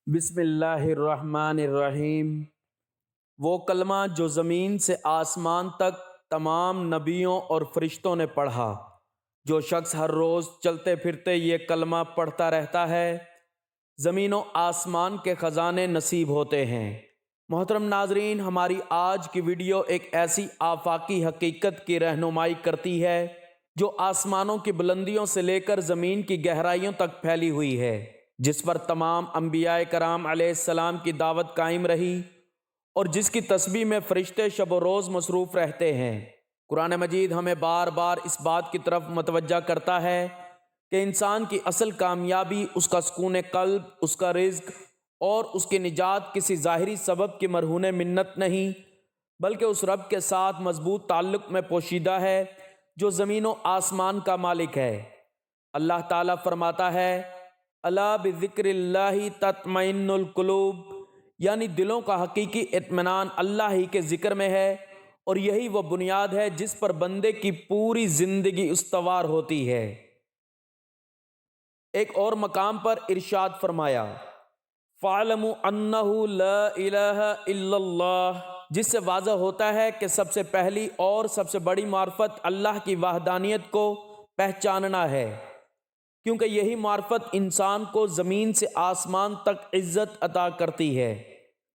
بسم اللہ الرحمن الرحیم۔ وہ کلمہ جو زمین سے آسمان تک تمام نبیوں اور فرشتوں نے پڑھا۔ جو شخص ہر روز چلتے پھرتے یہ کلمہ پڑھتا رہتا ہے، زمین و آسمان کے خزانے نصیب ہوتے ہیں۔ محترم ناظرین، ہماری آج کی ویڈیو ایک ایسی آفاقی حقیقت کی رہنمائی کرتی ہے جو آسمانوں کی بلندیوں سے لے کر زمین کی گہرائیوں تک پھیلی ہوئی ہے، جس پر تمام انبیاء کرام علیہ السلام کی دعوت قائم رہی اور جس کی تسبیح میں فرشتے شب و روز مصروف رہتے ہیں۔ قرآن مجید ہمیں بار بار اس بات کی طرف متوجہ کرتا ہے کہ انسان کی اصل کامیابی اس کا سکون قلب، اس کا رزق اور اس کی نجات کسی ظاہری سبب کی مرہون منت نہیں، بلکہ اس رب کے ساتھ مضبوط تعلق میں پوشیدہ ہے جو زمین و آسمان کا مالک ہے۔ اللہ تعالیٰ فرماتا ہے، الا بذکر اللہ تطمئن القلوب، یعنی دلوں کا حقیقی اطمینان اللہ ہی کے ذکر میں ہے، اور یہی وہ بنیاد ہے جس پر بندے کی پوری زندگی استوار ہوتی ہے۔ ایک اور مقام پر ارشاد فرمایا، فَاعْلَمُوا أَنَّهُ لَا إِلَٰهَ إِلَّا اللَّهُ، جس سے واضح ہوتا ہے کہ سب سے پہلی اور سب سے بڑی معرفت اللہ کی وحدانیت کو پہچاننا ہے، کیونکہ یہی معرفت انسان کو زمین سے آسمان تک عزت عطا کرتی ہے۔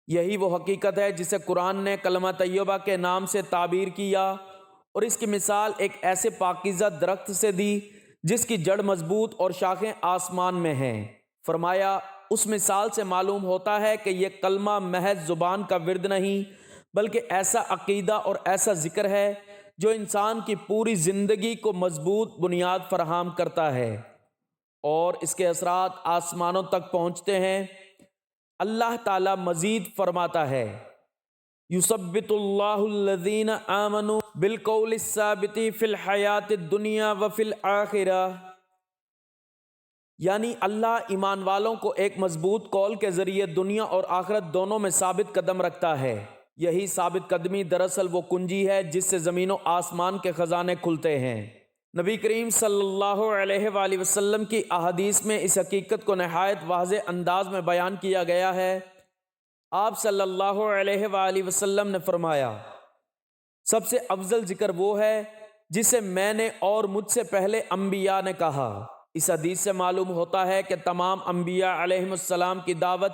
یہی وہ حقیقت ہے جسے قرآن نے کلمہ طیبہ کے نام سے تعبیر کیا، اور اس کی مثال ایک ایسے پاکیزہ درخت سے دی جس کی جڑ مضبوط اور شاخیں آسمان میں ہیں۔ فرمایا، اس مثال سے معلوم ہوتا ہے کہ یہ کلمہ محض زبان کا ورد نہیں، بلکہ ایسا عقیدہ اور ایسا ذکر ہے جو انسان کی پوری زندگی کو مضبوط بنیاد فراہم کرتا ہے اور اس کے اثرات آسمانوں تک پہنچتے ہیں۔ اللہ تعالیٰ مزید فرماتا ہے، یثبت اللہ الذین آمنوا بالقول الثابت فی الحیات الدنیا وفی الآخرہ، یعنی اللہ ایمان والوں کو ایک مضبوط قول کے ذریعے دنیا اور آخرت دونوں میں ثابت قدم رکھتا ہے۔ یہی ثابت قدمی دراصل وہ کنجی ہے جس سے زمین و آسمان کے خزانے کھلتے ہیں۔ نبی کریم صلی اللہ علیہ وآلہ وسلم کی احادیث میں اس حقیقت کو نہایت واضح انداز میں بیان کیا گیا ہے۔ آپ صلی اللہ علیہ وآلہ وسلم نے فرمایا، سب سے افضل ذکر وہ ہے جسے میں نے اور مجھ سے پہلے انبیاء نے کہا۔ اس حدیث سے معلوم ہوتا ہے کہ تمام انبیاء علیہ السلام کی دعوت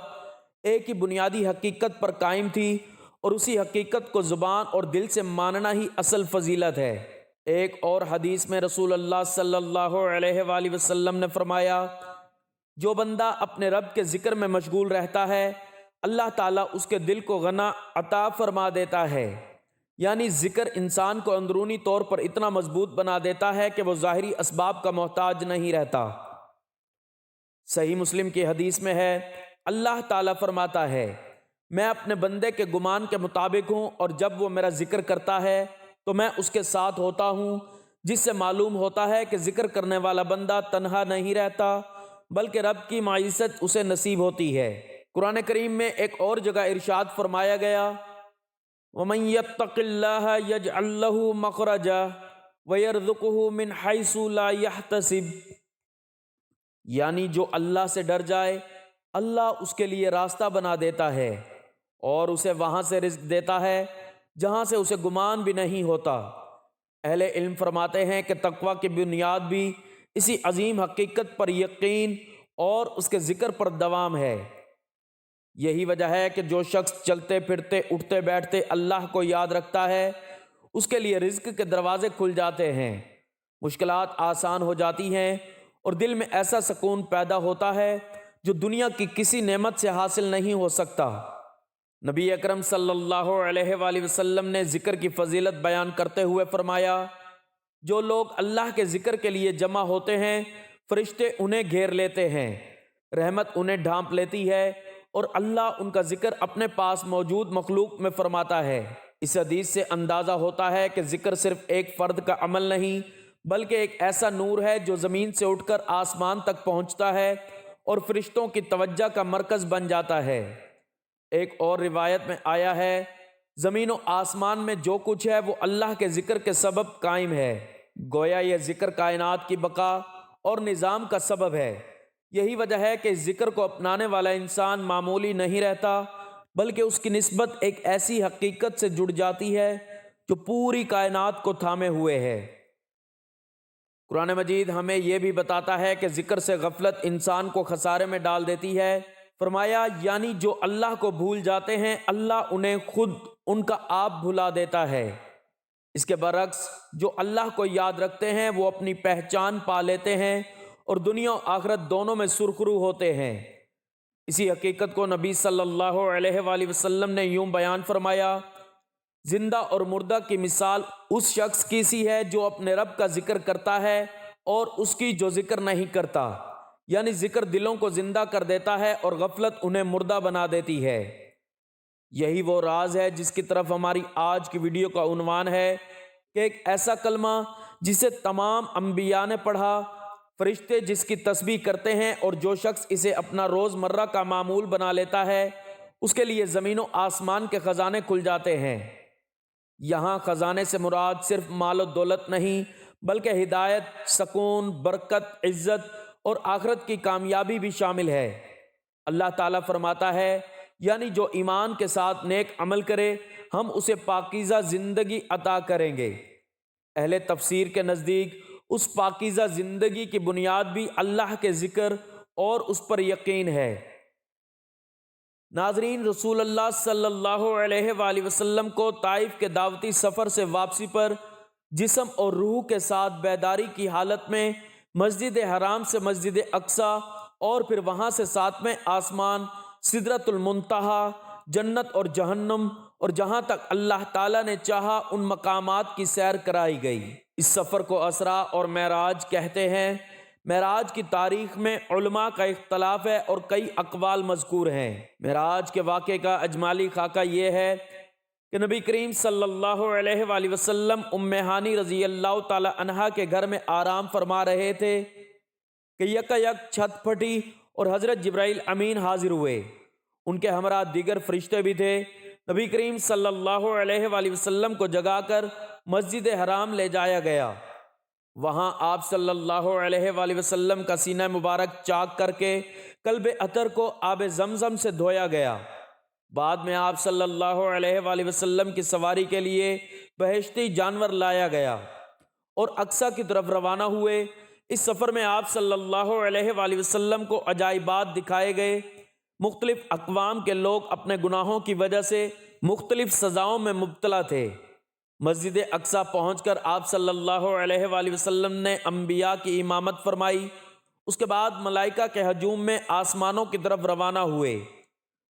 ایک ہی بنیادی حقیقت پر قائم تھی، اور اسی حقیقت کو زبان اور دل سے ماننا ہی اصل فضیلت ہے۔ ایک اور حدیث میں رسول اللہ صلی اللہ علیہ وآلہ وسلم نے فرمایا، جو بندہ اپنے رب کے ذکر میں مشغول رہتا ہے، اللہ تعالیٰ اس کے دل کو غنا عطا فرما دیتا ہے، یعنی ذکر انسان کو اندرونی طور پر اتنا مضبوط بنا دیتا ہے کہ وہ ظاہری اسباب کا محتاج نہیں رہتا۔ صحیح مسلم کی حدیث میں ہے، اللہ تعالیٰ فرماتا ہے، میں اپنے بندے کے گمان کے مطابق ہوں، اور جب وہ میرا ذکر کرتا ہے تو میں اس کے ساتھ ہوتا ہوں، جس سے معلوم ہوتا ہے کہ ذکر کرنے والا بندہ تنہا نہیں رہتا، بلکہ رب کی معیت اسے نصیب ہوتی ہے۔ قرآن کریم میں ایک اور جگہ ارشاد فرمایا گیا، وَمَن يَتَّقِ اللَّهَ يَجْعَل لَّهُ مَخْرَجًا وَيَرْزُقْهُ مِنْ حَيْثُ لَا يَحْتَسِبُ، یعنی جو اللہ سے ڈر جائے، اللہ اس کے لیے راستہ بنا دیتا ہے اور اسے وہاں سے رزق دیتا ہے جہاں سے اسے گمان بھی نہیں ہوتا۔ اہل علم فرماتے ہیں کہ تقویٰ کی بنیاد بھی اسی عظیم حقیقت پر یقین اور اس کے ذکر پر دوام ہے۔ یہی وجہ ہے کہ جو شخص چلتے پھرتے اٹھتے بیٹھتے اللہ کو یاد رکھتا ہے، اس کے لیے رزق کے دروازے کھل جاتے ہیں، مشکلات آسان ہو جاتی ہیں، اور دل میں ایسا سکون پیدا ہوتا ہے جو دنیا کی کسی نعمت سے حاصل نہیں ہو سکتا۔ نبی اکرم صلی اللہ علیہ وآلہ وسلم نے ذکر کی فضیلت بیان کرتے ہوئے فرمایا، جو لوگ اللہ کے ذکر کے لیے جمع ہوتے ہیں، فرشتے انہیں گھیر لیتے ہیں، رحمت انہیں ڈھانپ لیتی ہے، اور اللہ ان کا ذکر اپنے پاس موجود مخلوق میں فرماتا ہے۔ اس حدیث سے اندازہ ہوتا ہے کہ ذکر صرف ایک فرد کا عمل نہیں، بلکہ ایک ایسا نور ہے جو زمین سے اٹھ کر آسمان تک پہنچتا ہے اور فرشتوں کی توجہ کا مرکز بن جاتا ہے۔ ایک اور روایت میں آیا ہے، زمین و آسمان میں جو کچھ ہے وہ اللہ کے ذکر کے سبب قائم ہے، گویا یہ ذکر کائنات کی بقا اور نظام کا سبب ہے۔ یہی وجہ ہے کہ ذکر کو اپنانے والا انسان معمولی نہیں رہتا، بلکہ اس کی نسبت ایک ایسی حقیقت سے جڑ جاتی ہے جو پوری کائنات کو تھامے ہوئے ہے۔ قرآن مجید ہمیں یہ بھی بتاتا ہے کہ ذکر سے غفلت انسان کو خسارے میں ڈال دیتی ہے۔ فرمایا یعنی جو اللہ کو بھول جاتے ہیں اللہ انہیں خود ان کا آپ بھلا دیتا ہے۔ اس کے برعکس جو اللہ کو یاد رکھتے ہیں وہ اپنی پہچان پا لیتے ہیں اور دنیا و آخرت دونوں میں سرخرو ہوتے ہیں۔ اسی حقیقت کو نبی صلی اللہ علیہ وآلہ وسلم نے یوں بیان فرمایا، زندہ اور مردہ کی مثال اس شخص کی سی ہے جو اپنے رب کا ذکر کرتا ہے اور اس کی جو ذکر نہیں کرتا، یعنی ذکر دلوں کو زندہ کر دیتا ہے اور غفلت انہیں مردہ بنا دیتی ہے۔ یہی وہ راز ہے جس کی طرف ہماری آج کی ویڈیو کا عنوان ہے کہ ایک ایسا کلمہ جسے تمام انبیاء نے پڑھا، فرشتے جس کی تسبیح کرتے ہیں، اور جو شخص اسے اپنا روز مرہ کا معمول بنا لیتا ہے اس کے لیے زمین و آسمان کے خزانے کھل جاتے ہیں۔ یہاں خزانے سے مراد صرف مال و دولت نہیں بلکہ ہدایت، سکون، برکت، عزت اور آخرت کی کامیابی بھی شامل ہے۔ اللہ تعالیٰ فرماتا ہے یعنی جو ایمان کے ساتھ نیک عمل کرے ہم اسے پاکیزہ زندگی عطا کریں گے۔ اہل تفسیر کے نزدیک اس پاکیزہ زندگی کی بنیاد بھی اللہ کے ذکر اور اس پر یقین ہے۔ ناظرین، رسول اللہ صلی اللہ علیہ وآلہ وسلم کو طائف کے دعوتی سفر سے واپسی پر جسم اور روح کے ساتھ بیداری کی حالت میں مسجد حرام سے مسجد اقصی اور پھر وہاں سے ساتویں آسمان، سدرۃ المنتہا، جنت اور جہنم اور جہاں تک اللہ تعالیٰ نے چاہا ان مقامات کی سیر کرائی گئی۔ اس سفر کو اسرا اور معراج کہتے ہیں۔ معراج کی تاریخ میں علماء کا اختلاف ہے اور کئی اقوال مذکور ہیں۔ معراج کے واقعے کا اجمالی خاکہ یہ ہے کہ نبی کریم صلی اللہ علیہ وآلہ وسلم ام ہانی رضی اللہ تعالی عنہا کے گھر میں آرام فرما رہے تھے کہ یکا یک چھت پھٹی اور حضرت جبرائیل امین حاضر ہوئے۔ ان کے ہمراہ دیگر فرشتے بھی تھے۔ نبی کریم صلی اللہ علیہ وآلہ وسلم کو جگا کر مسجد حرام لے جایا گیا۔ وہاں آپ صلی اللہ علیہ وآلہ وسلم کا سینہ مبارک چاک کر کے کلب عطر کو آب زمزم سے دھویا گیا۔ بعد میں آپ صلی اللہ علیہ وآلہ وسلم کی سواری کے لیے بہشتی جانور لایا گیا اور اقصی کی طرف روانہ ہوئے۔ اس سفر میں آپ صلی اللہ علیہ وآلہ وسلم کو عجائبات دکھائے گئے۔ مختلف اقوام کے لوگ اپنے گناہوں کی وجہ سے مختلف سزاؤں میں مبتلا تھے۔ مسجد اقصی پہنچ کر آپ صلی اللہ علیہ وآلہ وسلم نے انبیاء کی امامت فرمائی۔ اس کے بعد ملائکہ کے ہجوم میں آسمانوں کی طرف روانہ ہوئے۔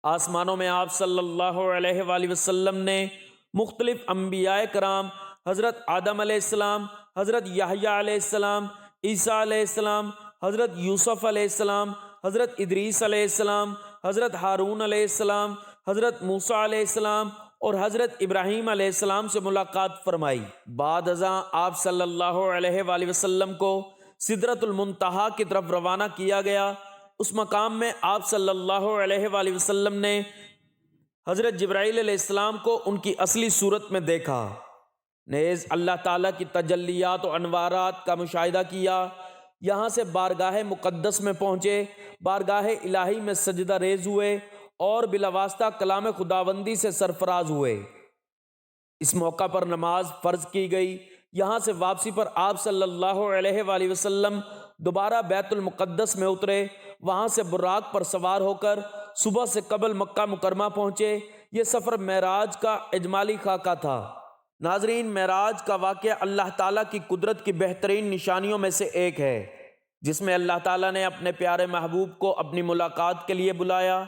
آسمانوں میں آپ صلی اللہ علیہ وآلہ وسلم نے مختلف انبیاء کرام، حضرت آدم علیہ السلام، حضرت یحییٰ علیہ السلام، عیسیٰ علیہ السلام، حضرت یوسف علیہ السلام، حضرت ادریس علیہ السلام، حضرت ہارون علیہ السلام، حضرت موسیٰ علیہ السلام اور حضرت ابراہیم علیہ السلام سے ملاقات فرمائی۔ بعد ازاں آپ صلی اللہ علیہ وآلہ وسلم کو سدرۃ المنتہا کی طرف روانہ کیا گیا۔ اس مقام میں آپ صلی اللہ علیہ وآلہ وسلم نے حضرت جبرائیل علیہ السلام کو ان کی اصلی صورت میں دیکھا، نیز اللہ تعالیٰ کی تجلیات و انوارات کا مشاہدہ کیا۔ یہاں سے بارگاہ مقدس میں پہنچے، بارگاہ الہی میں سجدہ ریز ہوئے اور بلا واسطہ کلام خداوندی سے سرفراز ہوئے۔ اس موقع پر نماز فرض کی گئی۔ یہاں سے واپسی پر آپ صلی اللہ علیہ وآلہ وسلم دوبارہ بیت المقدس میں اترے، وہاں سے براق پر سوار ہو کر صبح سے قبل مکہ مکرمہ پہنچے۔ یہ سفر معراج کا اجمالی خاکہ تھا۔ ناظرین، معراج کا واقعہ اللہ تعالیٰ کی قدرت کی بہترین نشانیوں میں سے ایک ہے، جس میں اللہ تعالیٰ نے اپنے پیارے محبوب کو اپنی ملاقات کے لیے بلایا،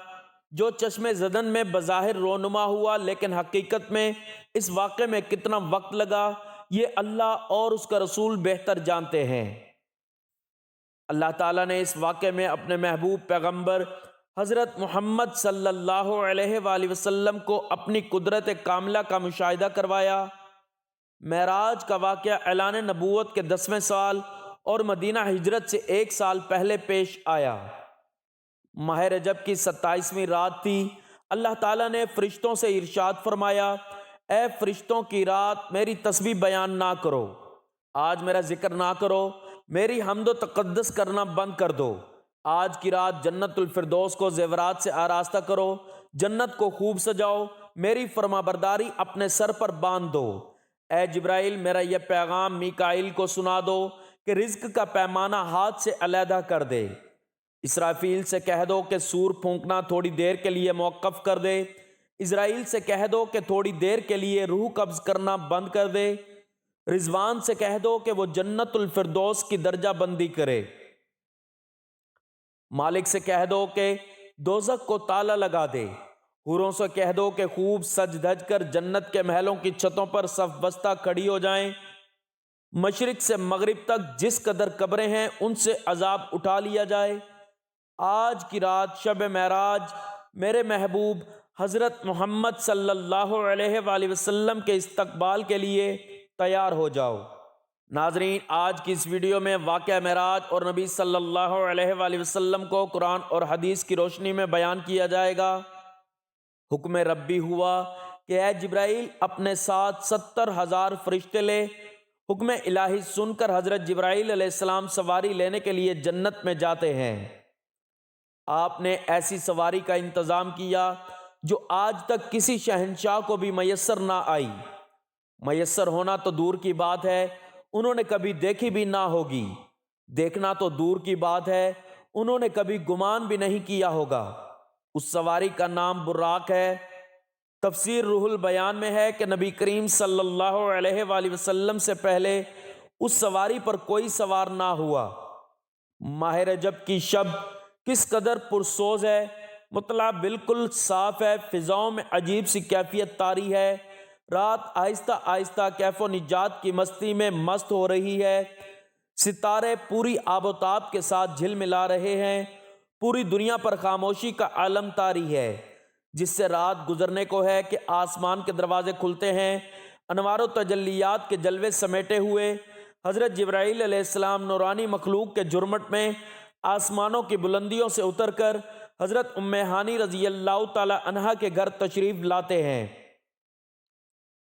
جو چشم زدن میں بظاہر رونما ہوا، لیکن حقیقت میں اس واقعے میں کتنا وقت لگا یہ اللہ اور اس کا رسول بہتر جانتے ہیں۔ اللہ تعالیٰ نے اس واقعے میں اپنے محبوب پیغمبر حضرت محمد صلی اللہ علیہ وآلہ وسلم کو اپنی قدرت کاملہ کا مشاہدہ کروایا۔ معراج کا واقعہ اعلان نبوت کے 10ویں سال اور مدینہ ہجرت سے 1 سال پہلے پیش آیا۔ ماہ رجب کی 27ویں رات تھی۔ اللہ تعالیٰ نے فرشتوں سے ارشاد فرمایا، اے فرشتوں کی رات، میری تسبیح بیان نہ کرو، آج میرا ذکر نہ کرو، میری حمد و تقدس کرنا بند کر دو، آج کی رات جنت الفردوس کو زیورات سے آراستہ کرو، جنت کو خوب سجاؤ، میری فرما برداری اپنے سر پر باندھ دو۔ اے جبرائیل، میرا یہ پیغام میکائیل کو سنا دو کہ رزق کا پیمانہ ہاتھ سے علیحدہ کر دے۔ اسرافیل سے کہہ دو کہ سور پھونکنا تھوڑی دیر کے لیے موقف کر دے۔ اسرائیل سے کہہ دو کہ تھوڑی دیر کے لیے روح قبض کرنا بند کر دے۔ رضوان سے کہہ دو کہ وہ جنت الفردوس کی درجہ بندی کرے۔ مالک سے کہہ دو کہ دوزخ کو تالا لگا دے۔ حوروں سے کہہ دو کہ خوب سج دھج کر جنت کے محلوں کی چھتوں پر صف بستہ کھڑی ہو جائیں۔ مشرق سے مغرب تک جس قدر قبریں ہیں ان سے عذاب اٹھا لیا جائے۔ آج کی رات شب معراج میرے محبوب حضرت محمد صلی اللہ علیہ وآلہ وسلم کے استقبال کے لیے تیار ہو جاؤ۔ ناظرین، آج کی اس ویڈیو میں واقعہ معراج اور نبی صلی اللہ علیہ وآلہ وسلم کو قرآن اور حدیث کی روشنی میں بیان کیا جائے گا۔ حکم ربی ہوا کہ اے جبرائیل اپنے ساتھ 70,000 فرشتے لے۔ حکم الہی سن کر حضرت جبرائیل علیہ السلام سواری لینے کے لیے جنت میں جاتے ہیں۔ آپ نے ایسی سواری کا انتظام کیا جو آج تک کسی شہنشاہ کو بھی میسر نہ آئی۔ میسر ہونا تو دور کی بات ہے، انہوں نے کبھی دیکھی بھی نہ ہوگی۔ دیکھنا تو دور کی بات ہے، انہوں نے کبھی گمان بھی نہیں کیا ہوگا۔ اس سواری کا نام براق ہے۔ تفسیر روح البیان میں ہے کہ نبی کریم صلی اللہ علیہ وآلہ وسلم سے پہلے اس سواری پر کوئی سوار نہ ہوا۔ ماہ رجب کی شب کس قدر پرسوز ہے، مطلع بالکل صاف ہے، فضاؤں میں عجیب سی کیفیت طاری ہے۔ رات آہستہ آہستہ کیف و نجات کی مستی میں مست ہو رہی ہے۔ ستارے پوری آب و تاب کے ساتھ جھل ملا رہے ہیں۔ پوری دنیا پر خاموشی کا عالم طاری ہے، جس سے رات گزرنے کو ہے کہ آسمان کے دروازے کھلتے ہیں۔ انوار و تجلیات کے جلوے سمیٹے ہوئے حضرت جبرائیل علیہ السلام نورانی مخلوق کے جرمٹ میں آسمانوں کی بلندیوں سے اتر کر حضرت ام ہانی رضی اللہ تعالی عنہا کے گھر تشریف لاتے ہیں،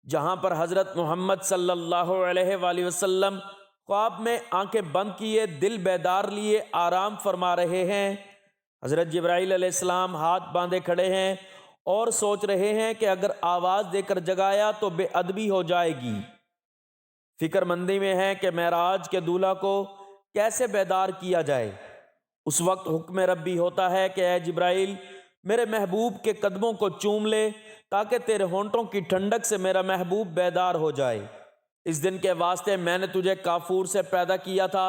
جہاں پر حضرت محمد صلی اللہ علیہ وآلہ وسلم خواب میں آنکھیں بند کیے دل بیدار لیے آرام فرما رہے ہیں۔ حضرت جبرائیل علیہ السلام ہاتھ باندھے کھڑے ہیں اور سوچ رہے ہیں کہ اگر آواز دے کر جگایا تو بے ادبی ہو جائے گی۔ فکر مندی میں ہے کہ معراج کے دولہا کو کیسے بیدار کیا جائے۔ اس وقت حکم ربی ہوتا ہے کہ اے جبرائیل میرے محبوب کے قدموں کو چوم لے تاکہ تیرے ہونٹوں کی ٹھنڈک سے میرا محبوب بیدار ہو جائے۔ اس دن کے واسطے میں نے تجھے کافور سے پیدا کیا تھا۔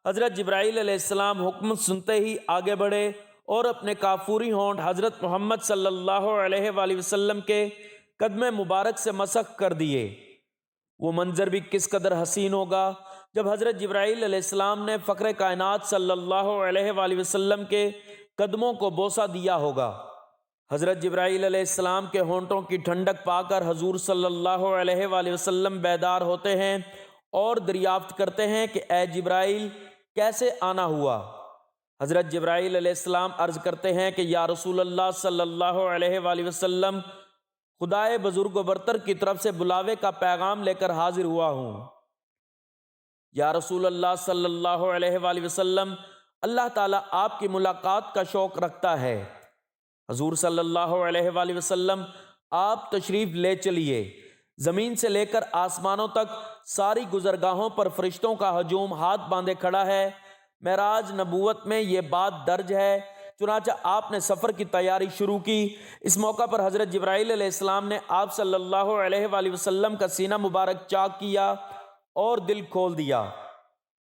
حضرت جبرائیل علیہ السلام حکم سنتے ہی آگے بڑھے اور اپنے کافوری ہونٹ حضرت محمد صلی اللہ علیہ وآلہ وسلم کے قدم مبارک سے مسح کر دیے۔ وہ منظر بھی کس قدر حسین ہوگا جب حضرت جبرائیل علیہ السلام نے فخر کائنات صلی اللہ علیہ وآلہ وسلم کے قدموں کو بوسہ دیا ہوگا۔ حضرت جبرائیل علیہ السلام کے ہونٹوں کی ٹھنڈک پا کر حضور صلی اللہ علیہ وآلہ وسلم بیدار ہوتے ہیں اور دریافت کرتے ہیں کہ اے جبرائیل کیسے آنا ہوا؟ حضرت جبرائیل علیہ السلام عرض کرتے ہیں کہ یا رسول اللہ صلی اللہ علیہ وآلہ وسلم، خدائے بزرگ و برتر کی طرف سے بلاوے کا پیغام لے کر حاضر ہوا ہوں۔ یا رسول اللہ صلی اللہ علیہ وآلہ وسلم، اللہ تعالیٰ آپ کی ملاقات کا شوق رکھتا ہے۔ حضور صلی اللہ علیہ وآلہ وسلم آپ تشریف لے چلیے۔ زمین سے لے کر آسمانوں تک ساری گزرگاہوں پر فرشتوں کا ہجوم ہاتھ باندھے کھڑا ہے۔ معراج نبوت میں یہ بات درج ہے، چنانچہ آپ نے سفر کی تیاری شروع کی۔ اس موقع پر حضرت جبرائیل علیہ السلام نے آپ صلی اللہ علیہ وآلہ وسلم کا سینہ مبارک چاک کیا اور دل کھول دیا۔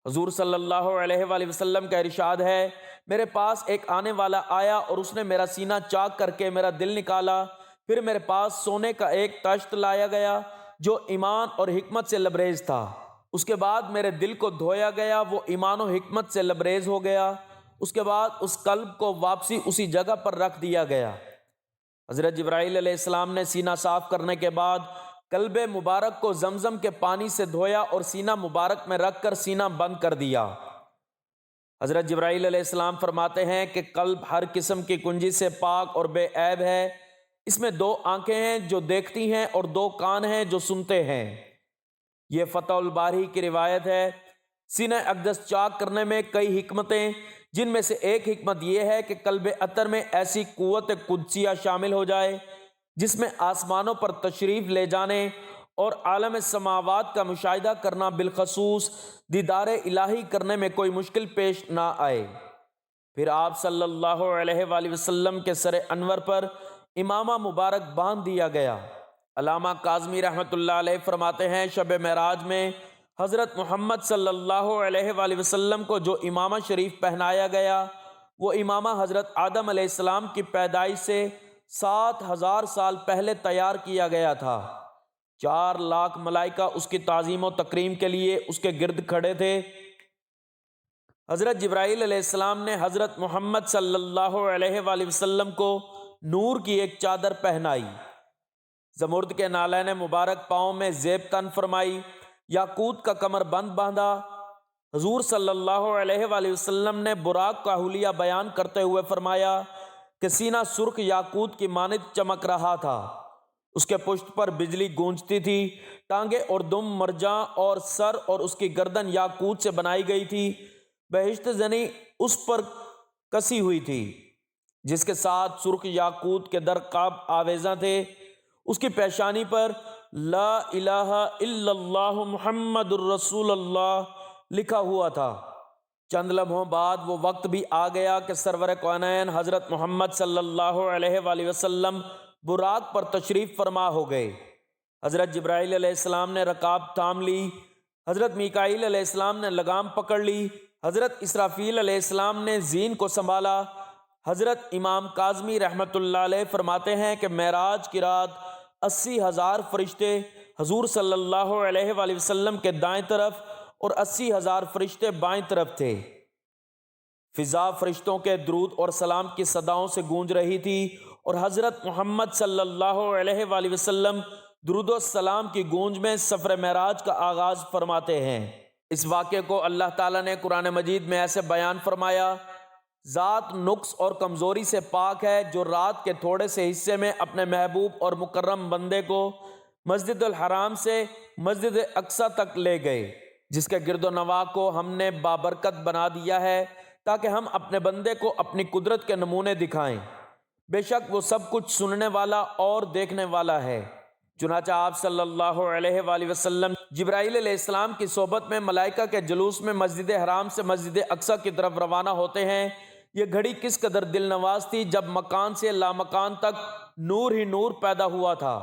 حضور صلی اللہ علیہ وآلہ وسلم کا ارشاد ہے، میرے پاس ایک آنے والا آیا اور اس نے میرا سینہ چاک کر کے میرا دل نکالا۔ پھر میرے پاس سونے کا ایک تشت لایا گیا جو ایمان اور حکمت سے لبریز تھا۔ اس کے بعد میرے دل کو دھویا گیا، وہ ایمان و حکمت سے لبریز ہو گیا۔ اس کے بعد اس قلب کو واپسی اسی جگہ پر رکھ دیا گیا۔ حضرت جبرائیل علیہ السلام نے سینہ صاف کرنے کے بعد قلب مبارک کو زمزم کے پانی سے دھویا اور سینہ مبارک میں رکھ کر سینہ بند کر دیا۔ حضرت جبرائیل علیہ السلام فرماتے ہیں کہ قلب ہر قسم کی کنجی سے پاک اور بے عیب ہے۔ اس میں 2 آنکھیں ہیں جو دیکھتی ہیں اور 2 کان ہیں جو سنتے ہیں۔ یہ فتح الباری کی روایت ہے۔ سینہ اقدس چاک کرنے میں کئی حکمتیں جن میں سے ایک حکمت یہ ہے کہ قلب اطہر میں ایسی قوت قدسیہ شامل ہو جائے جس میں آسمانوں پر تشریف لے جانے اور عالم سماوات کا مشاہدہ کرنا، بالخصوص دیدار الہی کرنے میں کوئی مشکل پیش نہ آئے۔ پھر آپ صلی اللہ علیہ وآلہ وسلم کے سر انور پر امامہ مبارک باندھ دیا گیا۔ علامہ کاظمی رحمۃ اللہ علیہ فرماتے ہیں، شب معراج میں حضرت محمد صلی اللہ علیہ وآلہ وسلم کو جو امامہ شریف پہنایا گیا وہ امامہ حضرت آدم علیہ السلام کی پیدائش سے 7000 سال پہلے تیار کیا گیا تھا۔ 4 لاکھ ملائکہ اس کی تعظیم و تکریم کے لیے اس کے گرد کھڑے تھے۔ حضرت جبرائیل علیہ السلام نے حضرت محمد صلی اللہ علیہ وآلہ وسلم کو نور کی ایک چادر پہنائی، زمرد کے نالین مبارک پاؤں میں زیب تن فرمائی، یاقوت کا کمر بند باندھا۔ حضور صلی اللہ علیہ وآلہ وسلم نے براق کا حلیہ بیان کرتے ہوئے فرمایا کہ سینہ سرخ یاقوت کی مانند چمک رہا تھا، اس کے پشت پر بجلی گونجتی تھی، ٹانگیں اور دم مرجان اور سر اور اس کی گردن یاقوت سے بنائی گئی تھی، بہشت زنی اس پر کسی ہوئی تھی جس کے ساتھ سرخ یاقوت کے درقاب آویزاں تھے، اس کی پیشانی پر لا الہ الا اللہ محمد الرسول اللہ لکھا ہوا تھا۔ چند لمحوں بعد وہ وقت بھی آ گیا کہ سرور کونین حضرت محمد صلی اللہ علیہ وآلہ وسلم براق پر تشریف فرما ہو گئے۔ حضرت جبرائیل علیہ السلام نے رکاب تھام لی، حضرت میکائیل علیہ السلام نے لگام پکڑ لی، حضرت اسرافیل علیہ السلام نے زین کو سنبھالا۔ حضرت امام کاظمی رحمۃ اللہ علیہ فرماتے ہیں کہ معراج کی رات 80,000 فرشتے حضور صلی اللہ علیہ وآلہ وسلم کے دائیں طرف اور 80,000 فرشتے بائیں طرف تھے۔ فضا فرشتوں کے درود اور سلام کی صداؤں سے گونج رہی تھی اور حضرت محمد صلی اللہ علیہ وآلہ وسلم درود و سلام کی گونج میں سفر معراج کا آغاز فرماتے ہیں۔ اس واقعے کو اللہ تعالیٰ نے قرآن مجید میں ایسے بیان فرمایا، ذات نقص اور کمزوری سے پاک ہے جو رات کے تھوڑے سے حصے میں اپنے محبوب اور مکرم بندے کو مسجد الحرام سے مسجد اقصی تک لے گئے، جس کے گرد و نواح کو ہم نے بابرکت بنا دیا ہے تاکہ ہم اپنے بندے کو اپنی قدرت کے نمونے دکھائیں۔ بے شک وہ سب کچھ سننے والا اور دیکھنے والا ہے۔ چنانچہ آپ صلی اللہ علیہ وآلہ وسلم جبرائیل علیہ السلام کی صحبت میں ملائکہ کے جلوس میں مسجد حرام سے مسجد اقصی کی طرف روانہ ہوتے ہیں۔ یہ گھڑی کس قدر دل نواز تھی جب مکان سے لامکان تک نور ہی نور پیدا ہوا تھا،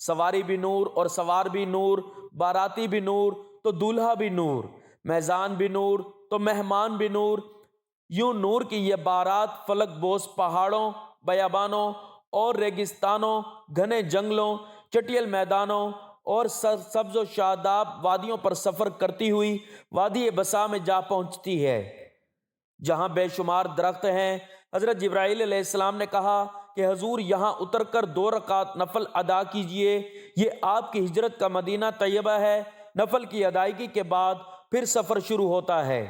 سواری بھی نور اور سوار بھی نور، باراتی بھی نور تو دولہا بھی نور، میزان بھی نور تو مہمان بھی نور۔ یوں نور کی یہ بارات فلک بوس پہاڑوں، بیابانوں اور ریگستانوں، گھنے جنگلوں، چٹیل میدانوں اور سبز و شاداب وادیوں پر سفر کرتی ہوئی وادی بسا میں جا پہنچتی ہے جہاں بے شمار درخت ہیں۔ حضرت جبرائیل علیہ السلام نے کہا کہ حضور یہاں اتر کر 2 رکعت نفل ادا کیجئے، یہ آپ کی ہجرت کا مدینہ طیبہ ہے۔ نفل کی ادائیگی کے بعد پھر سفر شروع ہوتا ہے۔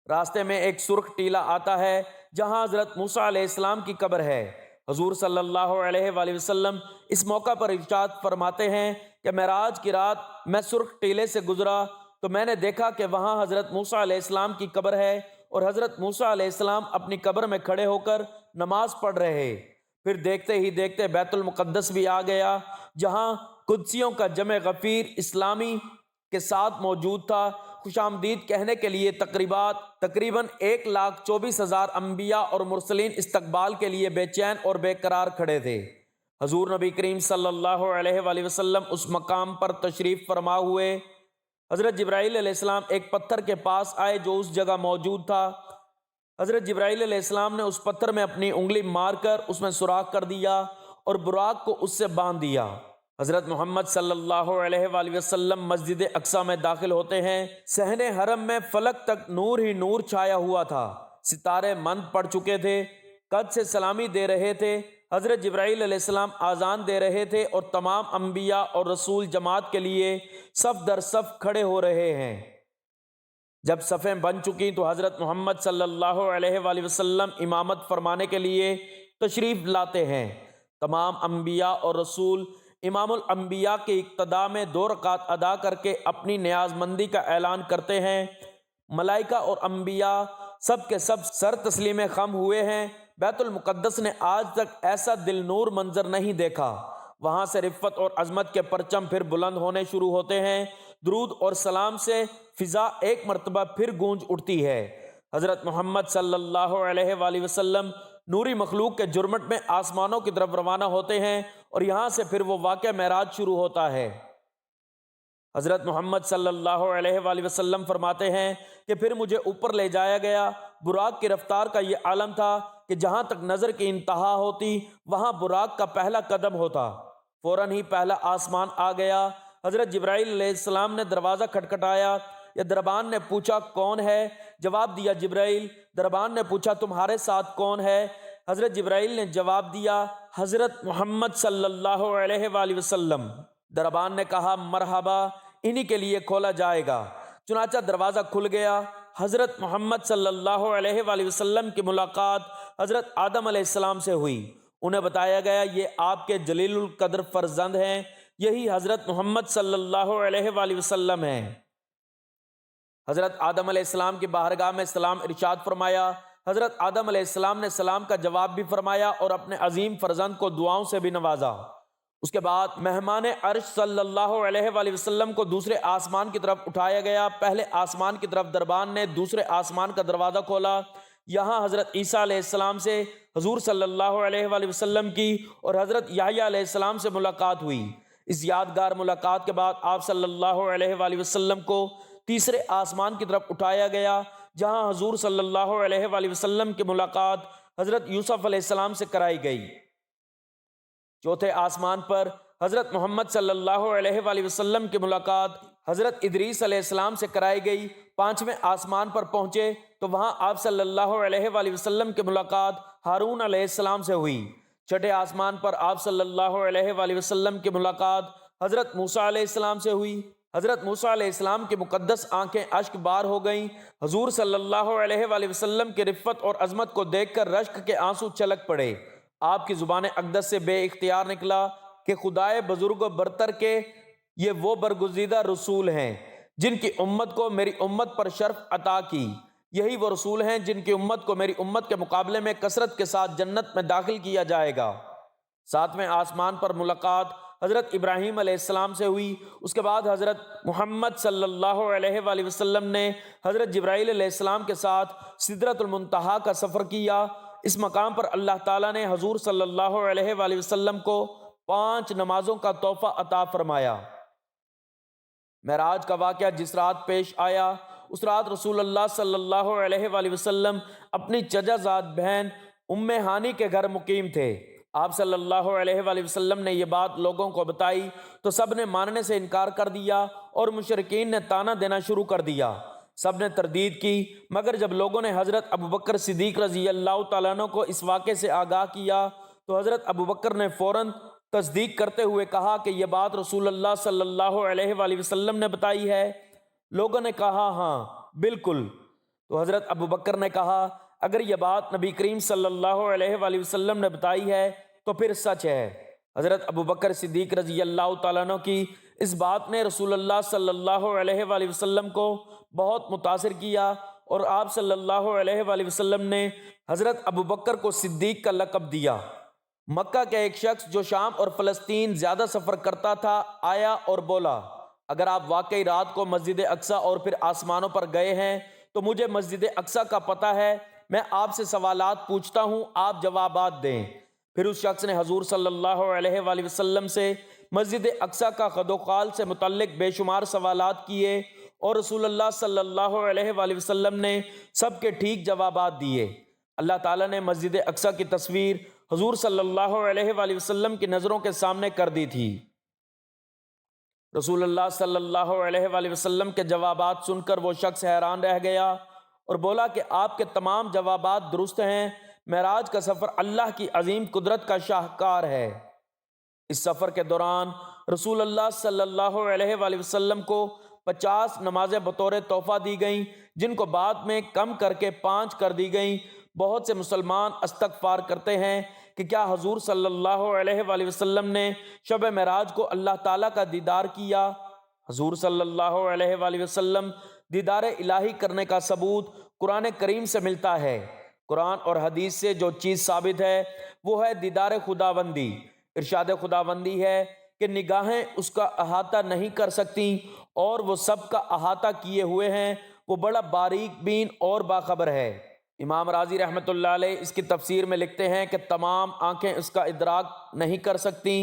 راستے میں ایک سرخ ٹیلہ آتا ہے جہاں حضرت موسیٰ علیہ السلام کی قبر ہے۔ حضور صلی اللہ علیہ وآلہ وسلم اس موقع پر ارشاد فرماتے ہیں کہ معراج کی رات میں سرخ ٹیلے سے گزرا تو میں نے دیکھا کہ وہاں حضرت موسیٰ علیہ السلام کی قبر ہے اور حضرت موسیٰ علیہ السلام اپنی قبر میں کھڑے ہو کر نماز پڑھ رہے۔ پھر دیکھتے ہی دیکھتے بیت المقدس بھی آ گیا جہاں قدسیوں کا جمع غفیر اسلامی کے ساتھ موجود تھا۔ خوش آمدید کہنے کے لیے تقریباً 1,24,000 انبیاء اور مرسلین استقبال کے لیے بے چین اور بے قرار کھڑے تھے۔ حضور نبی کریم صلی اللہ علیہ وآلہ وسلم اس مقام پر تشریف فرما ہوئے۔ حضرت جبرائیل علیہ السلام ایک پتھر کے پاس آئے جو اس جگہ موجود تھا۔ حضرت جبرائیل علیہ السلام نے اس پتھر میں اپنی انگلی مار کر اس میں سوراخ کر دیا اور براق کو اس سے باندھ دیا۔ حضرت محمد صلی اللہ علیہ وآلہ وسلم مسجد اقصی میں داخل ہوتے ہیں۔ صحن حرم میں فلک تک نور ہی نور چھایا ہوا تھا، ستارے مند پڑ چکے تھے، قد سے سلامی دے رہے تھے۔ حضرت جبرائیل علیہ السلام آذان دے رہے تھے اور تمام انبیاء اور رسول جماعت کے لیے صف در صف کھڑے ہو رہے ہیں۔ جب صفیں بن چکی تو حضرت محمد صلی اللہ علیہ وآلہ وسلم امامت فرمانے کے لیے تشریف لاتے ہیں۔ تمام انبیاء اور رسول امام الانبیاء کے اقتداء میں 2 رکعت ادا کر کے اپنی نیاز مندی کا اعلان کرتے ہیں۔ ملائکہ اور انبیاء سب کے سب سر تسلیم خم ہوئے ہیں۔ بیت المقدس نے آج تک ایسا دل نور منظر نہیں دیکھا۔ وہاں سے رفت اور عظمت کے پرچم پھر بلند ہونے شروع ہوتے ہیں۔ درود اور سلام سے فضا ایک مرتبہ پھر گونج اٹھتی ہے۔ حضرت محمد صلی اللہ علیہ وآلہ وسلم نوری مخلوق کے جرمٹ میں آسمانوں کی طرف روانہ ہوتے ہیں اور یہاں سے پھر وہ واقعہ معراج شروع ہوتا ہے۔ حضرت محمد صلی اللہ علیہ وآلہ وسلم فرماتے ہیں کہ پھر مجھے اوپر لے جایا گیا۔ براق کی رفتار کا یہ عالم تھا کہ جہاں تک نظر کی انتہا ہوتی وہاں براق کا پہلا قدم ہوتا۔ فوراً ہی پہلا آسمان آ گیا۔ حضرت جبرائیل علیہ السلام نے دروازہ کھٹکھٹایا۔ یا دربان نے پوچھا کون ہے؟ جواب دیا جبرائیل۔ دربان نے پوچھا تمہارے ساتھ کون ہے؟ حضرت جبرائیل نے جواب دیا حضرت محمد صلی اللہ علیہ وآلہ وسلم۔ دربان نے کہا مرحبا، انہی کے لیے کھولا جائے گا۔ چنانچہ دروازہ کھل گیا۔ حضرت محمد صلی اللہ علیہ وآلہ وسلم کی ملاقات حضرت آدم علیہ السلام سے ہوئی۔ انہیں بتایا گیا یہ آپ کے جلیل القدر فرزند ہیں، یہی حضرت محمد صلی اللہ علیہ وآلہ وسلم ہیں۔ حضرت آدم علیہ السلام کی بارگاہ میں سلام ارشاد فرمایا۔ حضرت آدم علیہ السلام نے سلام کا جواب بھی فرمایا اور اپنے عظیم فرزند کو دعاؤں سے بھی نوازا۔ اس کے بعد مہمان عرش صلی اللہ علیہ وآلہ وسلم کو دوسرے آسمان کی طرف اٹھایا گیا۔ پہلے آسمان کی طرف دربان نے دوسرے آسمان کا دروازہ کھولا۔ یہاں حضرت عیسیٰ علیہ السلام سے حضور صلی اللہ علیہ وآلہ وسلم کی اور حضرت یحییٰ علیہ السلام سے ملاقات ہوئی۔ اس یادگار ملاقات کے بعد آپ صلی اللہ علیہ وآلہ وسلم کو تیسرے آسمان کی طرف اٹھایا گیا، جہاں حضور صلی اللہ علیہ وآلہ وسلم کی ملاقات حضرت یوسف علیہ السلام سے کرائی گئی۔ چوتھے آسمان پر حضرت محمد صلی اللہ علیہ وآلہ وسلم کی ملاقات حضرت ادریس علیہ السلام سے کرائی گئی۔ پانچویں آسمان پر پہنچے تو وہاں آپ صلی اللہ علیہ وآلہ وسلم کی ملاقات ہارون علیہ السلام سے ہوئی۔ چھٹے آسمان پر آپ صلی اللہ علیہ وآلہ وسلم کی ملاقات حضرت موسیٰ علیہ السلام سے ہوئی۔ حضرت موسیٰ علیہ السلام کی مقدس آنکھیں اشک بار ہو گئیں۔ حضور صلی اللہ علیہ وآلہ وسلم کی رفت اور عظمت کو دیکھ کر رشک کے آنسو چھلک پڑے۔ آپ کی زبان اقدس سے بے اختیار نکلا کہ خدائے بزرگ و برتر کے یہ وہ برگزیدہ رسول ہیں جن کی امت کو میری امت پر شرف عطا کی۔ یہی وہ رسول ہیں جن کی امت کو میری امت کے مقابلے میں کثرت کے ساتھ جنت میں داخل کیا جائے گا۔ ساتویں آسمان پر ملاقات حضرت ابراہیم علیہ السلام سے ہوئی۔ اس کے بعد حضرت محمد صلی اللہ علیہ وآلہ وسلم نے حضرت جبرائیل علیہ السلام کے ساتھ سدرۃ المنتہا کا سفر کیا۔ اس مقام پر اللہ تعالیٰ نے حضور صلی اللہ علیہ وآلہ وسلم کو 5 نمازوں کا تحفہ عطا فرمایا۔ معراج کا واقعہ جس رات پیش آیا اس رات رسول اللہ صلی اللہ علیہ وآلہ وسلم اپنی چچا زاد بہن ام ہانی کے گھر مقیم تھے۔ آپ صلی اللہ علیہ وآلہ وسلم نے یہ بات لوگوں کو بتائی تو سب نے ماننے سے انکار کر دیا اور مشرکین نے طعنہ دینا شروع کر دیا۔ سب نے تردید کی، مگر جب لوگوں نے حضرت ابوبکر صدیق رضی اللہ تعالیٰ عنہ کو اس واقعے سے آگاہ کیا تو حضرت ابوبکر نے فوراً تصدیق کرتے ہوئے کہا کہ یہ بات رسول اللہ صلی اللہ علیہ وآلہ وسلم نے بتائی ہے۔ لوگوں نے کہا ہاں بالکل۔ تو حضرت ابوبکر نے کہا اگر یہ بات نبی کریم صلی اللہ علیہ وآلہ وسلم نے بتائی ہے تو پھر سچ ہے۔ حضرت ابوبکر صدیق رضی اللہ تعالیٰ عنہ کی اس بات نے رسول اللہ صلی اللہ علیہ وآلہ وسلم کو بہت متاثر کیا اور آپ صلی اللہ علیہ وآلہ وسلم نے حضرت ابوبکر کو صدیق کا لقب دیا۔ مکہ کے ایک شخص جو شام اور فلسطین زیادہ سفر کرتا تھا آیا اور بولا اگر آپ واقعی رات کو مسجد اقصیٰ اور پھر آسمانوں پر گئے ہیں تو مجھے مسجد اقصیٰ کا پتہ ہے، میں آپ سے سوالات پوچھتا ہوں، آپ جوابات دیں۔ پھر اس شخص نے حضور صلی اللہ علیہ وآلہ وسلم سے مسجد اقصیٰ کا خد و خال سے متعلق بے شمار سوالات کیے اور رسول اللہ صلی اللہ علیہ وآلہ وسلم نے سب کے ٹھیک جوابات دیے۔ اللہ تعالیٰ نے مسجد اقصیٰ کی تصویر حضور صلی اللہ علیہ وآلہ وسلم کی نظروں کے سامنے کر دی تھی۔ رسول اللہ صلی اللہ علیہ وآلہ وسلم کے جوابات سن کر وہ شخص حیران رہ گیا اور بولا کہ آپ کے تمام جوابات درست ہیں۔ معراج کا سفر اللہ کی عظیم قدرت کا شاہکار ہے۔ اس سفر کے دوران رسول اللہ صلی اللہ علیہ وآلہ وسلم کو 50 نمازیں بطور تحفہ دی گئیں جن کو بعد میں کم کر کے 5 کر دی گئیں۔ بہت سے مسلمان استغفار کرتے ہیں کہ کیا حضور صلی اللہ علیہ وآلہ وسلم نے شب معراج کو اللہ تعالیٰ کا دیدار کیا؟ حضور صلی اللہ علیہ وآلہ وسلم دیدار الہی کرنے کا ثبوت قرآن کریم سے ملتا ہے۔ قرآن اور حدیث سے جو چیز ثابت ہے وہ ہے دیدار خداوندی۔ ارشاد خداوندی ہے کہ نگاہیں اس کا احاطہ نہیں کر سکتی اور وہ سب کا احاطہ کیے ہوئے ہیں، وہ بڑا باریک بین اور باخبر ہے۔ امام راضی رحمۃ اللہ علیہ اس کی تفسیر میں لکھتے ہیں کہ تمام آنکھیں اس کا ادراک نہیں کر سکتی۔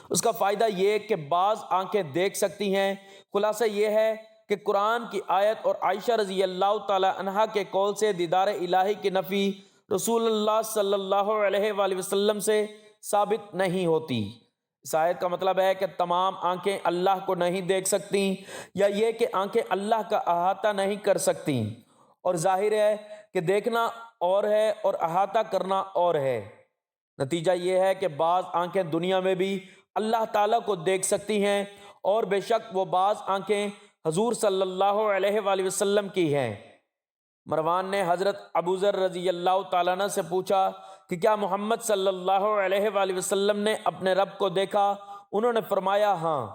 اس کا فائدہ یہ کہ بعض آنکھیں دیکھ سکتی ہیں۔ خلاصہ یہ ہے کہ قرآن کی آیت اور عائشہ رضی اللہ تعالی عنہا کے قول سے دیدار الہی کی نفی رسول اللہ صلی اللہ علیہ وآلہ وسلم سے ثابت نہیں ہوتی۔ اس آیت کا مطلب ہے کہ تمام آنکھیں اللہ کو نہیں دیکھ سکتی، یا یہ کہ آنکھیں اللہ کا احاطہ نہیں کر سکتی، اور ظاہر ہے کہ دیکھنا اور ہے اور احاطہ کرنا اور ہے۔ نتیجہ یہ ہے کہ بعض آنکھیں دنیا میں بھی اللہ تعالیٰ کو دیکھ سکتی ہیں، اور بے شک وہ بعض آنکھیں حضور صلی اللہ علیہ وآلہ وسلم کی ہیں۔ مروان نے حضرت ابوذر رضی اللہ تعالیٰ عنہ سے پوچھا کہ کیا محمد صلی اللہ علیہ وآلہ وسلم نے اپنے رب کو دیکھا؟ انہوں نے فرمایا ہاں۔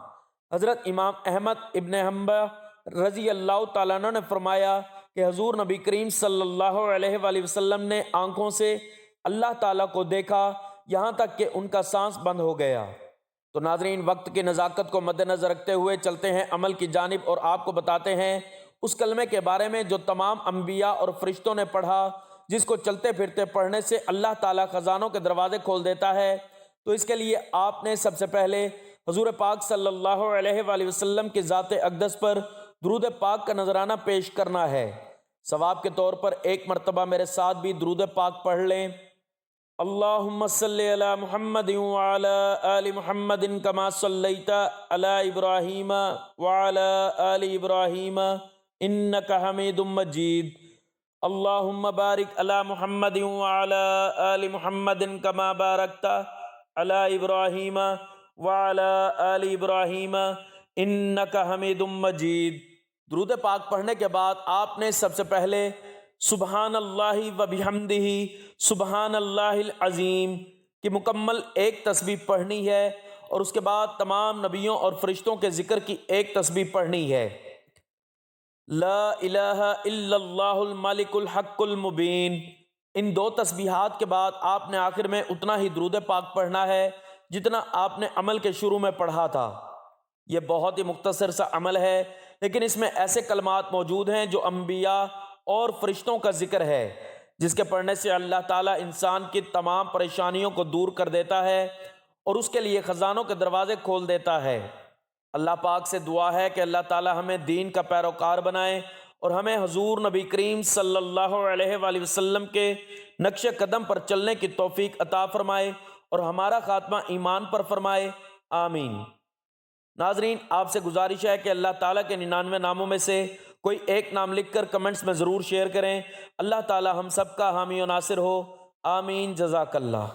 حضرت امام احمد ابن حنبل رضی اللہ تعالیٰ عنہ نے فرمایا کہ حضور نبی کریم صلی اللہ علیہ وآلہ وسلم نے آنکھوں سے اللہ تعالیٰ کو دیکھا یہاں تک کہ ان کا سانس بند ہو گیا۔ تو ناظرین، وقت کی نزاکت کو مد نظر رکھتے ہوئے چلتے ہیں عمل کی جانب، اور آپ کو بتاتے ہیں اس کلمے کے بارے میں جو تمام انبیاء اور فرشتوں نے پڑھا، جس کو چلتے پھرتے پڑھنے سے اللہ تعالیٰ خزانوں کے دروازے کھول دیتا ہے۔ تو اس کے لیے آپ نے سب سے پہلے حضور پاک صلی اللہ علیہ وآلہ وسلم کی ذات اقدس پر درود پاک کا نذرانہ پیش کرنا ہے۔ ثواب کے طور پر ایک مرتبہ میرے ساتھ بھی درود پاک پڑھ لیں۔ اللہم صلی علی محمد وعلی آل محمد کما صلیت علی ابراہیم وعلی آل ابراہیم انک حمید مجید۔ اللہم بارک علی محمد وعلی آل محمد کما بارکت علی ابراہیم وعلی آل ابراہیم انک حمید مجید۔ درود پاک پڑھنے کے بعد آپ نے سب سے پہلے سبحان اللہ و بحمدہ سبحان اللہ العظیم کی مکمل ایک تسبیح پڑھنی ہے، اور اس کے بعد تمام نبیوں اور فرشتوں کے ذکر کی ایک تسبیح پڑھنی ہے۔ لا الہ الا اللہ الملک الحق المبین۔ ان دو تسبیحات کے بعد آپ نے آخر میں اتنا ہی درود پاک پڑھنا ہے جتنا آپ نے عمل کے شروع میں پڑھا تھا۔ یہ بہت ہی مختصر سا عمل ہے، لیکن اس میں ایسے کلمات موجود ہیں جو انبیاء اور فرشتوں کا ذکر ہے، جس کے پڑھنے سے اللہ تعالیٰ انسان کی تمام پریشانیوں کو دور کر دیتا ہے اور اس کے لیے خزانوں کے دروازے کھول دیتا ہے۔ اللہ پاک سے دعا ہے کہ اللہ تعالیٰ ہمیں دین کا پیروکار بنائے اور ہمیں حضور نبی کریم صلی اللہ علیہ وآلہ وسلم کے نقش قدم پر چلنے کی توفیق عطا فرمائے اور ہمارا خاتمہ ایمان پر فرمائے، آمین۔ ناظرین، آپ سے گزارش ہے کہ اللہ تعالیٰ کے 99 ناموں میں سے کوئی ایک نام لکھ کر کمنٹس میں ضرور شیئر کریں۔ اللہ تعالیٰ ہم سب کا حامی و ناصر ہو، آمین۔ جزاک اللہ۔